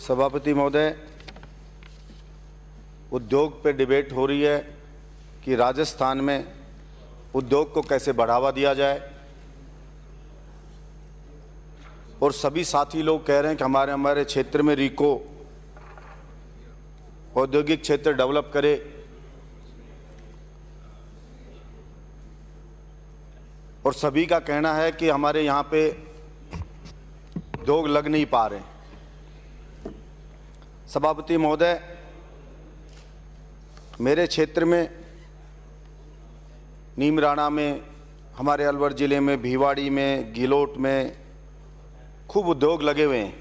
सभापति महोदय, उद्योग पे डिबेट हो रही है कि राजस्थान में उद्योग को कैसे बढ़ावा दिया जाए, और सभी साथी लोग कह रहे हैं कि हमारे क्षेत्र में रीको औद्योगिक क्षेत्र डेवलप करे। और सभी का कहना है कि हमारे यहाँ पे उद्योग लग नहीं पा रहे। सभापति महोदय, मेरे क्षेत्र में नीमराणा में, हमारे अलवर ज़िले में, भिवाड़ी में, गिलोट में खूब उद्योग लगे हुए हैं।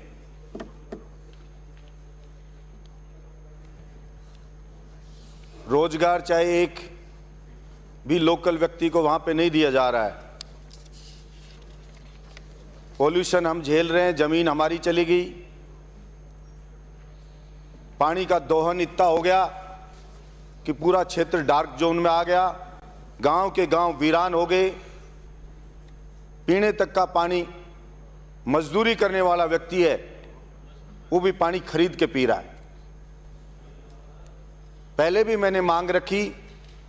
रोजगार चाहे एक भी लोकल व्यक्ति को वहाँ पे नहीं दिया जा रहा है। पॉल्यूशन हम झेल रहे हैं, ज़मीन हमारी चली गई, पानी का दोहन इतना हो गया कि पूरा क्षेत्र डार्क जोन में आ गया। गांव के गांव वीरान हो गए। पीने तक का पानी मजदूरी करने वाला व्यक्ति है, वो भी पानी खरीद के पी रहा है। पहले भी मैंने मांग रखी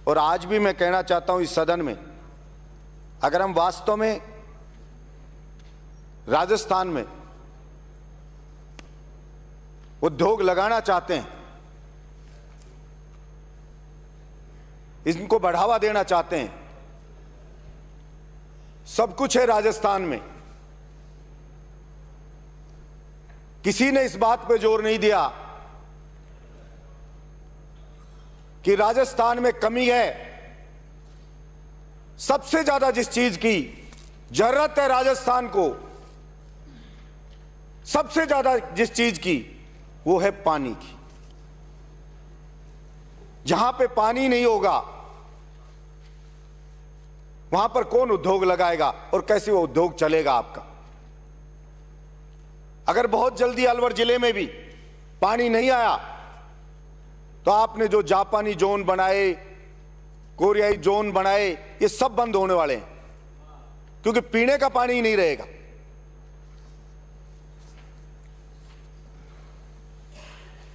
और आज भी मैं कहना चाहता हूं इस सदन में, अगर हम वास्तव में राजस्थान में उद्योग लगाना चाहते हैं, इनको बढ़ावा देना चाहते हैं, सब कुछ है राजस्थान में। किसी ने इस बात पे जोर नहीं दिया कि राजस्थान में कमी है। सबसे ज्यादा जिस चीज की जरूरत है राजस्थान को, सबसे ज्यादा जिस चीज की, वो है पानी की। जहां पे पानी नहीं होगा वहां पर कौन उद्योग लगाएगा और कैसे वो उद्योग चलेगा आपका? अगर बहुत जल्दी अलवर जिले में भी पानी नहीं आया तो आपने जो जापानी जोन बनाए, कोरियाई जोन बनाए, ये सब बंद होने वाले हैं, क्योंकि पीने का पानी ही नहीं रहेगा।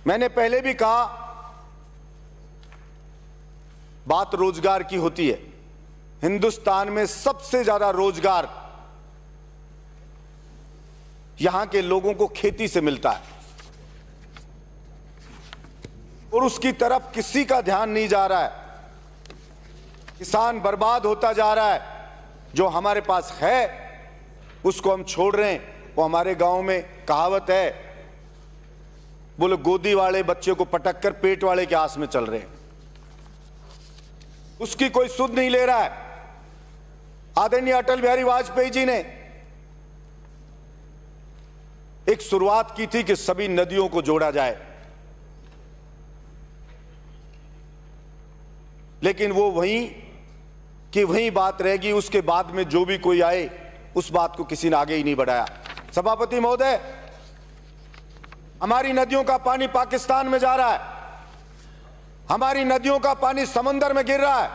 मैंने पहले भी कहा, बात रोजगार की होती है। हिंदुस्तान में सबसे ज्यादा रोजगार यहां के लोगों को खेती से मिलता है, और उसकी तरफ किसी का ध्यान नहीं जा रहा है। किसान बर्बाद होता जा रहा है। जो हमारे पास है उसको हम छोड़ रहे हैं। वो हमारे गांव में कहावत है, बोले गोदी वाले बच्चे को पटक कर पेट वाले के आस में चल रहे हैं। उसकी कोई सुध नहीं ले रहा है। आदरणीय अटल बिहारी वाजपेयी जी ने एक शुरुआत की थी कि सभी नदियों को जोड़ा जाए, लेकिन वो वहीं की वहीं बात रहेगी। उसके बाद में जो भी कोई आए, उस बात को किसी ने आगे ही नहीं बढ़ाया। सभापति महोदय, हमारी नदियों का पानी पाकिस्तान में जा रहा है, हमारी नदियों का पानी समंदर में गिर रहा है।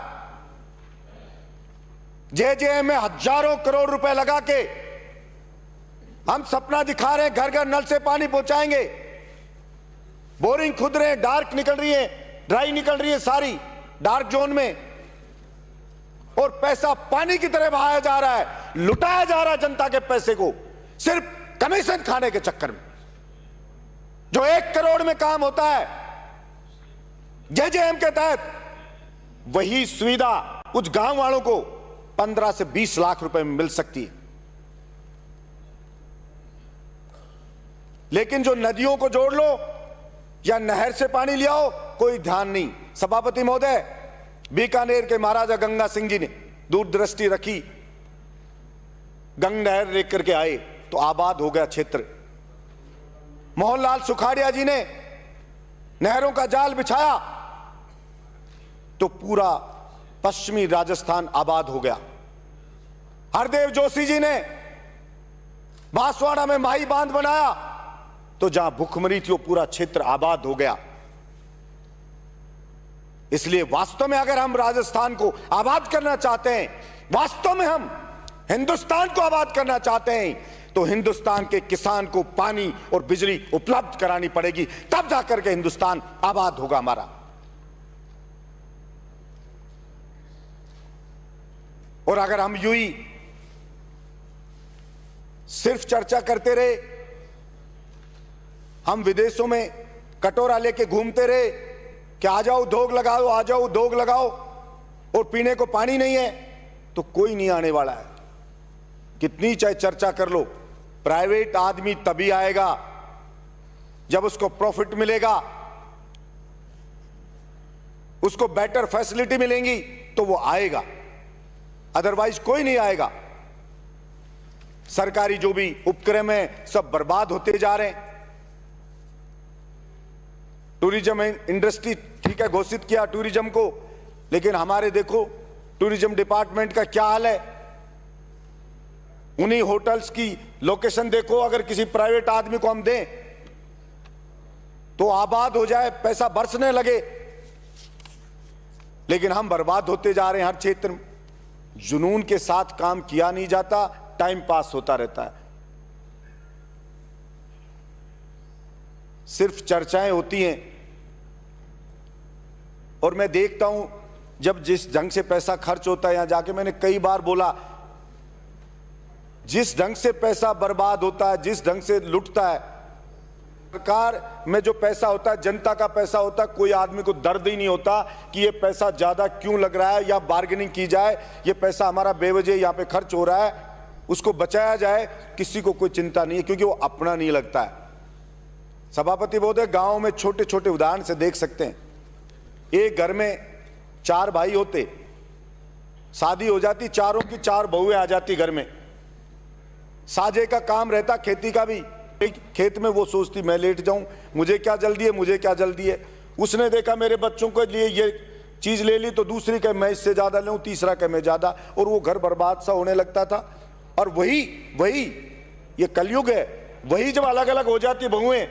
जेजेएम में हजारों करोड़ रुपए लगा के हम सपना दिखा रहे हैं घर घर नल से पानी पहुंचाएंगे। बोरिंग खुद रहे हैं, डार्क निकल रही है, ड्राई निकल रही है सारी डार्क जोन में, और पैसा पानी की तरह बहाया जा रहा है, लुटाया जा रहा है जनता के पैसे को, सिर्फ कमीशन खाने के चक्कर में। जो 1 करोड़ में काम होता है जेजेएम के तहत, वही सुविधा उस गांव वालों को 15 से 20 लाख रुपए में मिल सकती है। लेकिन जो नदियों को जोड़ लो या नहर से पानी ले आओ, कोई ध्यान नहीं। सभापति महोदय, बीकानेर के महाराजा गंगा सिंह जी ने दूरदृष्टि रखी, गंग नहर लेकर के आए तो आबाद हो गया क्षेत्र। मोहनलाल सुखाड़िया जी ने नहरों का जाल बिछाया तो पूरा पश्चिमी राजस्थान आबाद हो गया। हरदेव जोशी जी ने बांसवाड़ा में माही बांध बनाया तो जहां भूखमरी थी वो पूरा क्षेत्र आबाद हो गया। इसलिए वास्तव में अगर हम राजस्थान को आबाद करना चाहते हैं, वास्तव में हम हिंदुस्तान को आबाद करना चाहते हैं, तो हिंदुस्तान के किसान को पानी और बिजली उपलब्ध करानी पड़ेगी, तब जाकर के हिंदुस्तान आबाद होगा हमारा। और अगर हम यूं ही सिर्फ चर्चा करते रहे, हम विदेशों में कटोरा लेके घूमते रहे कि आ जाओ उद्योग लगाओ, आ जाओ उद्योग लगाओ, और पीने को पानी नहीं है, तो कोई नहीं आने वाला है। कितनी चाहे चर्चा कर लो, प्राइवेट आदमी तभी आएगा जब उसको प्रॉफिट मिलेगा, उसको बेटर फैसिलिटी मिलेंगी तो वो आएगा, अदरवाइज कोई नहीं आएगा। सरकारी जो भी उपक्रम है सब बर्बाद होते जा रहे हैं। टूरिज्म इंडस्ट्री ठीक है, घोषित किया टूरिज्म को, लेकिन हमारे देखो टूरिज्म डिपार्टमेंट का क्या हाल है। उन्हीं होटल्स की लोकेशन देखो, अगर किसी प्राइवेट आदमी को हम दें तो आबाद हो जाए, पैसा बरसने लगे, लेकिन हम बर्बाद होते जा रहे हैं हर क्षेत्र में। जुनून के साथ काम किया नहीं जाता, टाइम पास होता रहता है, सिर्फ चर्चाएं होती हैं। और मैं देखता हूं जब जिस ढंग से पैसा खर्च होता है, यहां जाके मैंने कई बार बोला, जिस ढंग से पैसा बर्बाद होता है, जिस ढंग से लुटता है, सरकार में जो पैसा होता है जनता का पैसा होता है, कोई आदमी को दर्द ही नहीं होता कि ये पैसा ज्यादा क्यों लग रहा है, या बार्गेनिंग की जाए, ये पैसा हमारा बेवजह यहां पे खर्च हो रहा है, उसको बचाया जाए, किसी को कोई चिंता नहीं है, क्योंकि वो अपना नहीं लगता है। सभापति महोदय, गांव में छोटे छोटे उदाहरण से देख सकते हैं, एक घर में 4 भाई होते, शादी हो जाती, चारों की 4 बहुएं आ जाती घर में, साझे का काम रहता, खेती का भी। खेत में वो सोचती मैं लेट जाऊं, मुझे क्या जल्दी है, मुझे क्या जल्दी है। उसने देखा मेरे बच्चों के लिए ये चीज ले ली, तो दूसरी कहे मैं इससे ज्यादा लूं, तीसरा कहे मैं ज्यादा, और वो घर बर्बाद सा होने लगता था। और वही ये कलयुग है, वही जब अलग अलग हो जाती बहुएं,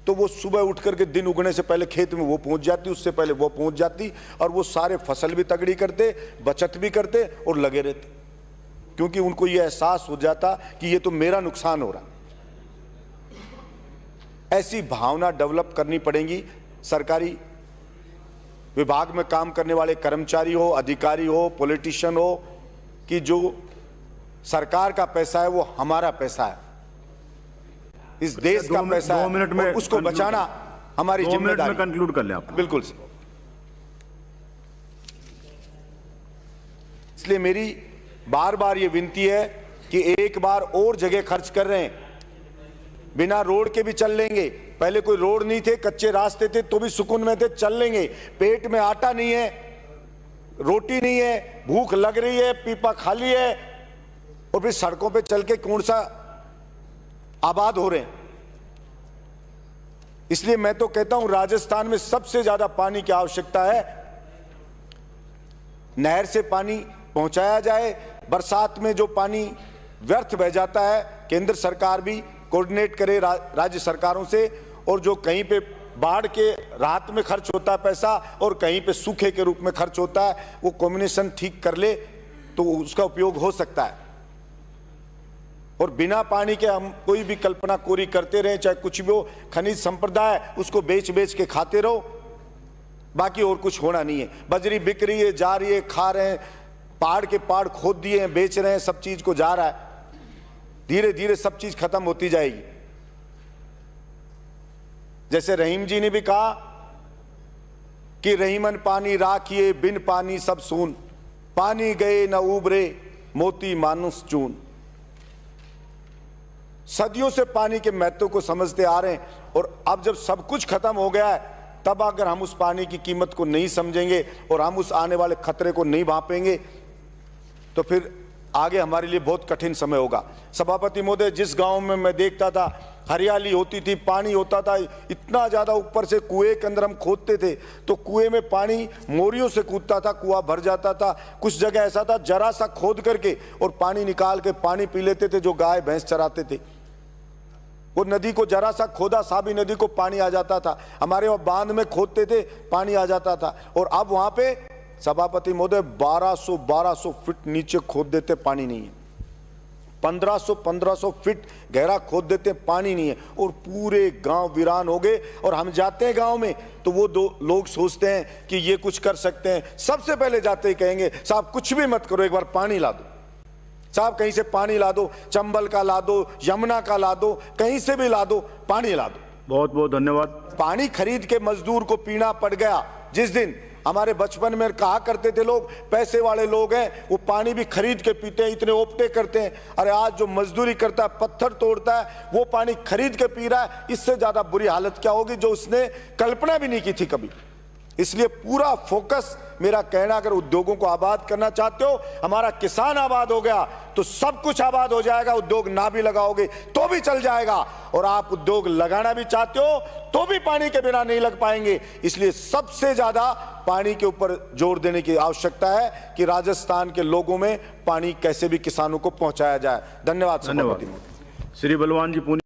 तो वो सुबह उठ करके दिन उगने से पहले खेत में वो पहुंच जाती, उससे पहले वो पहुंच जाती, और वो सारे फसल भी तगड़ी करते, बचत भी करते और लगे रहते, क्योंकि उनको ये एहसास हो जाता कि ये तो मेरा नुकसान हो रहा। ऐसी भावना डेवलप करनी पड़ेगी। सरकारी विभाग में काम करने वाले कर्मचारी हो, अधिकारी हो, पॉलिटिशियन हो, कि जो सरकार का पैसा है वो हमारा पैसा है, इस देश का पैसा है, और उसको बचाना हमारी जिम्मेदारी। कंक्लूड कर लें आप। बिल्कुल। इसलिए मेरी बार बार ये विनती है कि एक बार और जगह खर्च कर रहे हैं, बिना रोड के भी चल लेंगे। पहले कोई रोड नहीं थे, कच्चे रास्ते थे, तो भी सुकून में थे, चल लेंगे। पेट में आटा नहीं है, रोटी नहीं है, भूख लग रही है, पीपा खाली है, और फिर सड़कों पे चल के कौन सा आबाद हो रहे हैं। इसलिए मैं तो कहता हूं राजस्थान में सबसे ज्यादा पानी की आवश्यकता है, नहर से पानी पहुंचाया जाए। बरसात में जो पानी व्यर्थ बह जाता है, केंद्र सरकार भी कोऑर्डिनेट करे राज्य सरकारों से, और जो कहीं पे बाढ़ के राहत में खर्च होता है पैसा और कहीं पे सूखे के रूप में खर्च होता है, वो कॉम्बिनेशन ठीक कर ले तो उसका उपयोग हो सकता है। और बिना पानी के हम कोई भी कल्पना कोरी करते रहें, चाहे कुछ भी हो, खनिज संपदा है उसको बेच बेच के खाते रहो, बाकी और कुछ होना नहीं है। बजरी बिक रही है, जा रही है, खा रहे हैं, पहाड़ के पहाड़ खोद दिए हैं, बेच रहे हैं, सब चीज को जा रहा है, धीरे धीरे सब चीज खत्म होती जाएगी। जैसे रहीम जी ने भी कहा कि रहीमन पानी राखिए, बिन पानी सब सून, पानी गए न उबरे, मोती मानुस चून। सदियों से पानी के महत्व को समझते आ रहे हैं, और अब जब सब कुछ खत्म हो गया है, तब अगर हम उस पानी की कीमत को नहीं समझेंगे और हम उस आने वाले खतरे को नहीं भांपेंगे, तो फिर आगे हमारे लिए बहुत कठिन समय होगा। सभापति महोदय, जिस गांव में मैं देखता था हरियाली होती थी, पानी होता था, इतना ज्यादा ऊपर से कुएं के अंदर हम खोदते थे तो कुएं में पानी मोरियों से कूदता था, कुआं भर जाता था। कुछ जगह ऐसा था जरा सा खोद करके और पानी निकाल के पानी पी लेते थे जो गाय भैंस चराते थे। वो नदी को जरा सा खोदा, साबी नदी को पानी आ जाता था। हमारे वहां बांध में खोदते थे, पानी आ जाता था। और अब वहां पे सभापति महोदय 1200 फीट नीचे खोद देते, पानी नहीं है। 1500 फीट गहरा खोद देते हैं, पानी नहीं है और पूरे गांव वीरान हो गए। और हम जाते हैं गांव में तो वो दो लोग सोचते हैं कि ये कुछ कर सकते हैं, सबसे पहले जाते ही कहेंगे साहब कुछ भी मत करो, एक बार पानी ला दो, साहब कहीं से पानी ला दो, चंबल का ला दो, यमुना का ला दो, कहीं से भी ला दो, पानी ला दो। बहुत बहुत धन्यवाद। पानी खरीद के मजदूर को पीना पड़ गया। जिस दिन हमारे बचपन में कहा करते थे लोग, पैसे वाले लोग हैं वो पानी भी खरीद के पीते हैं, इतने ओपटे करते हैं। अरे आज जो मजदूरी करता है, पत्थर तोड़ता है, वो पानी खरीद के पी रहा है। इससे ज्यादा बुरी हालत क्या होगी जो उसने कल्पना भी नहीं की थी कभी। इसलिए पूरा फोकस, मेरा कहना, अगर उद्योगों को आबाद करना चाहते हो, हमारा किसान आबाद हो गया तो सब कुछ आबाद हो जाएगा। उद्योग ना भी लगाओगे तो भी चल जाएगा, और आप उद्योग लगाना भी चाहते हो तो भी पानी के बिना नहीं लग पाएंगे। इसलिए सबसे ज्यादा पानी के ऊपर जोर देने की आवश्यकता है कि राजस्थान के लोगों में पानी कैसे भी किसानों को पहुंचाया जाए। धन्यवाद। श्री बलवान जी।